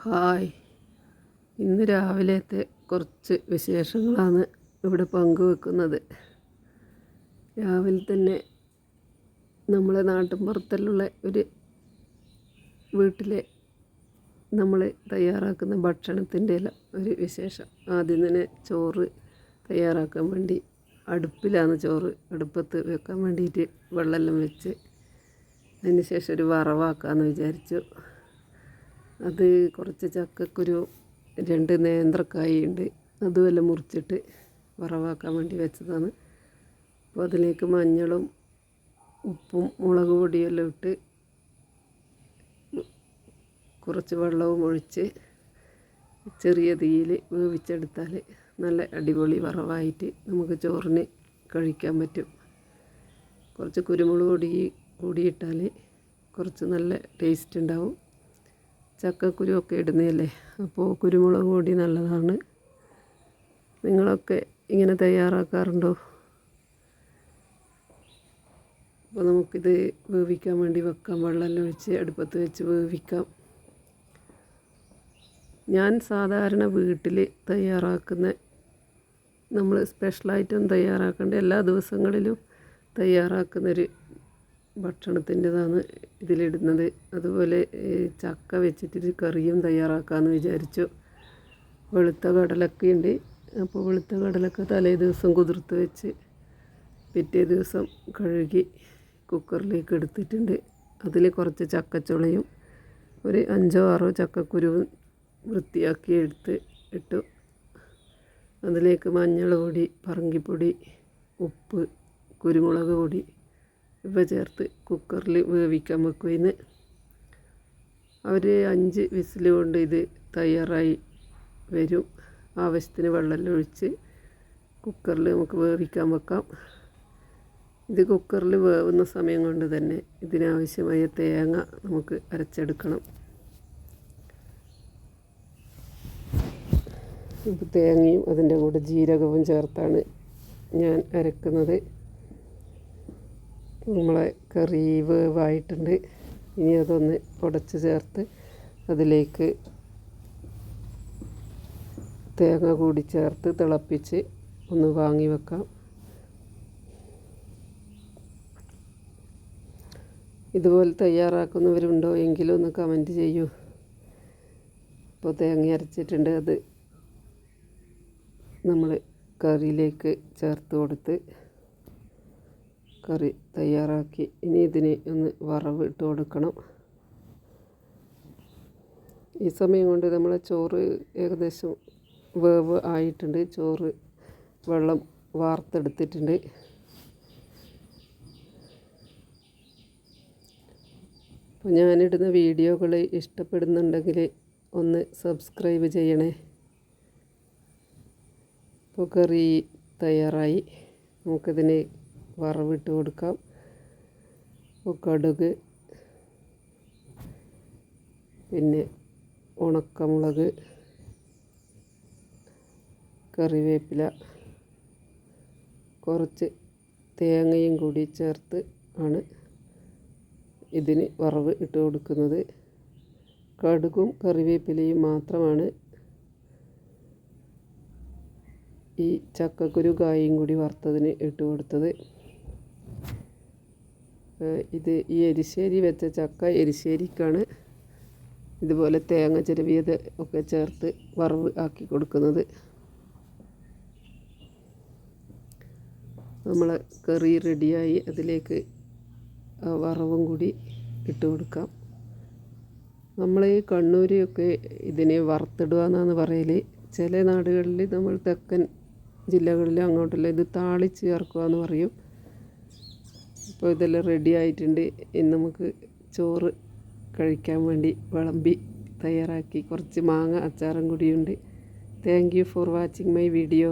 Hi, ഇന്ന് രാവിലത്തെ കുറച്ച് വിശേഷങ്ങളാണ് ഇവിടെ പങ്കുവെക്കുന്നത്. രാവിലെ തന്നെ നമ്മളെ നാട്ടിൻപുറത്തിലുള്ള ഒരു വീട്ടിലെ നമ്മൾ തയ്യാറാക്കുന്ന ഭക്ഷണത്തിൻ്റെ ഒരു വിശേഷം. ആദ്യം തന്നെ ചോറ് തയ്യാറാക്കാൻ വേണ്ടി അടുപ്പിലാണ് അടുപ്പത്ത് വെക്കാൻ വേണ്ടിയിട്ട് വെള്ളമെല്ലാം വെച്ച് അതിന് ശേഷം ഒരു വറവാക്കാമെന്ന് വിചാരിച്ചു. അത് കുറച്ച് ചക്കക്കുരു, 2 നേന്ത്രക്കായുണ്ട്, അതുമെല്ലാം മുറിച്ചിട്ട് വറവാക്കാൻ വേണ്ടി വെച്ചതാണ്. അപ്പോൾ അതിലേക്ക് മഞ്ഞളും ഉപ്പും മുളക് പൊടിയെല്ലാം ഇട്ട് കുറച്ച് വെള്ളവും ഒഴിച്ച് ചെറിയ തീയിൽ വേവിച്ചെടുത്താൽ നല്ല അടിപൊളി വറവായിട്ട് നമുക്ക് ചോറിന് കഴിക്കാൻ പറ്റും. കുറച്ച് കുരുമുളക് പൊടി കൂടിയിട്ടാൽ കുറച്ച് നല്ല ടേസ്റ്റ് ഉണ്ടാവും. ചക്കക്കുരുവൊക്കെ ഇടുന്നതല്ലേ, അപ്പോൾ കുരുമുളക് പൊടി നല്ലതാണ്. നിങ്ങളൊക്കെ ഇങ്ങനെ തയ്യാറാക്കാറുണ്ടോ? അപ്പോൾ നമുക്കിത് വേവിക്കാൻ വേണ്ടി വെക്കാം. വെള്ളമെല്ലാം ഒഴിച്ച് അടുപ്പത്ത് വെച്ച് വേവിക്കാം. ഞാൻ സാധാരണ വീട്ടിൽ തയ്യാറാക്കുന്ന, നമ്മൾ സ്പെഷ്യലായിട്ടൊന്നും തയ്യാറാക്കേണ്ട, എല്ലാ ദിവസങ്ങളിലും തയ്യാറാക്കുന്നൊരു ഭക്ഷണത്തിൻ്റെതാണ് ഇതിലിടുന്നത്. അതുപോലെ ചക്ക വെച്ചിട്ടൊരു കറിയും തയ്യാറാക്കാമെന്ന് വിചാരിച്ചു. വെളുത്ത കടലക്കയുണ്ട്. അപ്പോൾ വെളുത്ത കടലക്ക തലേ ദിവസം കുതിർത്ത് വെച്ച് പിറ്റേ ദിവസം കഴുകി കുക്കറിലേക്ക് എടുത്തിട്ടുണ്ട്. അതിൽ കുറച്ച് ചക്കച്ചുളയും ഒരു 5-6 ചക്കക്കുരുവും വൃത്തിയാക്കി ഇട്ടു. അതിലേക്ക് മഞ്ഞൾ പൊടി, പറങ്കിപ്പൊടി, ഉപ്പ്, കുരുമുളക് പൊടി ഇവ ചേർത്ത് കുക്കറിൽ വേവിക്കാൻ വെക്കുമെന്ന്. അവർ 5 വിസിൽ കൊണ്ട് ഇത് തയ്യാറായി വരും. ആവശ്യത്തിന് വെള്ളമെല്ലാം ഒഴിച്ച് കുക്കറിൽ നമുക്ക് വേവിക്കാൻ വെക്കാം. ഇത് കുക്കറിൽ വേവുന്ന സമയം കൊണ്ട് തന്നെ ഇതിനാവശ്യമായ തേങ്ങ നമുക്ക് അരച്ചെടുക്കണം. ഇപ്പോൾ തേങ്ങയും അതിൻ്റെ കൂടെ ജീരകവും ചേർത്താണ് ഞാൻ അരക്കുന്നത്. നമ്മളെ കറി വേവായിട്ടുണ്ട്. ഇനി അതൊന്ന് ഉടച്ച് ചേർത്ത് അതിലേക്ക് തേങ്ങ കൂടി ചേർത്ത് തിളപ്പിച്ച് ഒന്ന് വാങ്ങി വെക്കാം. ഇതുപോലെ തയ്യാറാക്കുന്നവരുണ്ടോ എങ്കിലും ഒന്ന് കമൻറ്റ് ചെയ്യൂ. ഇപ്പോൾ തേങ്ങ അരച്ചിട്ടുണ്ട്. അത് നമ്മൾ കറിയിലേക്ക് ചേർത്ത് കൊടുത്ത് കറി തയ്യാറാക്കി. ഇനി ഇതിന് ഒന്ന് വറവ് ഇട്ട് കൊടുക്കണം. ഈ സമയം കൊണ്ട് നമ്മളെ ചോറ് ഏകദേശം വേവ് ആയിട്ടുണ്ട്. ചോറ് വെള്ളം വാർത്തെടുത്തിട്ടുണ്ട്. അപ്പോൾ ഞാനിടുന്ന വീഡിയോകൾ ഇഷ്ടപ്പെടുന്നുണ്ടെങ്കിൽ ഒന്ന് സബ്സ്ക്രൈബ് ചെയ്യണേ. ഇപ്പോൾ കറി തയ്യാറായി. നമുക്കിതിന് വറവിട്ട് കൊടുക്കാം. കടുക്, പിന്നെ ഉണക്കമുളക്, കറിവേപ്പില, കുറച്ച് തേങ്ങയും കൂടി ചേർത്ത് ആണ് ഇതിന് വറവ് ഇട്ട് കൊടുക്കുന്നത്. കടുകും കറിവേപ്പിലയും മാത്രമാണ് ഈ ചക്കക്കുരു കായും കൂടി വറുത്തതിന് ഇട്ട് കൊടുത്തത്. ഇത് ഈ എരിശ്ശേരി വെച്ച ചക്ക എരിശ്ശേരിക്കാണ് ഇതുപോലെ തേങ്ങ ചിരവിയത് ഒക്കെ ചേർത്ത് വറവ് ആക്കി കൊടുക്കുന്നത്. നമ്മളെ കറി റെഡിയായി. അതിലേക്ക് വറവും കൂടി ഇട്ട് കൊടുക്കാം. നമ്മൾ ഈ കണ്ണൂരൊക്കെ ഇതിനെ വറുത്തിടുക എന്നാണ് പറയൽ. ചില നാടുകളിൽ, നമ്മൾ തെക്കൻ ജില്ലകളിൽ അങ്ങോട്ടെല്ലാം ഇത് താളിച്ച് ചേർക്കുക എന്ന് പറയും. അപ്പോൾ ഇതെല്ലാം റെഡി ആയിട്ടുണ്ട്. ഇനി നമുക്ക് ചോറ് കഴിക്കാൻ വേണ്ടി വിളമ്പി തയ്യാറാക്കി. കുറച്ച് മാങ്ങ അച്ചാറും കൂടിയുണ്ട്. Thank you for watching my video.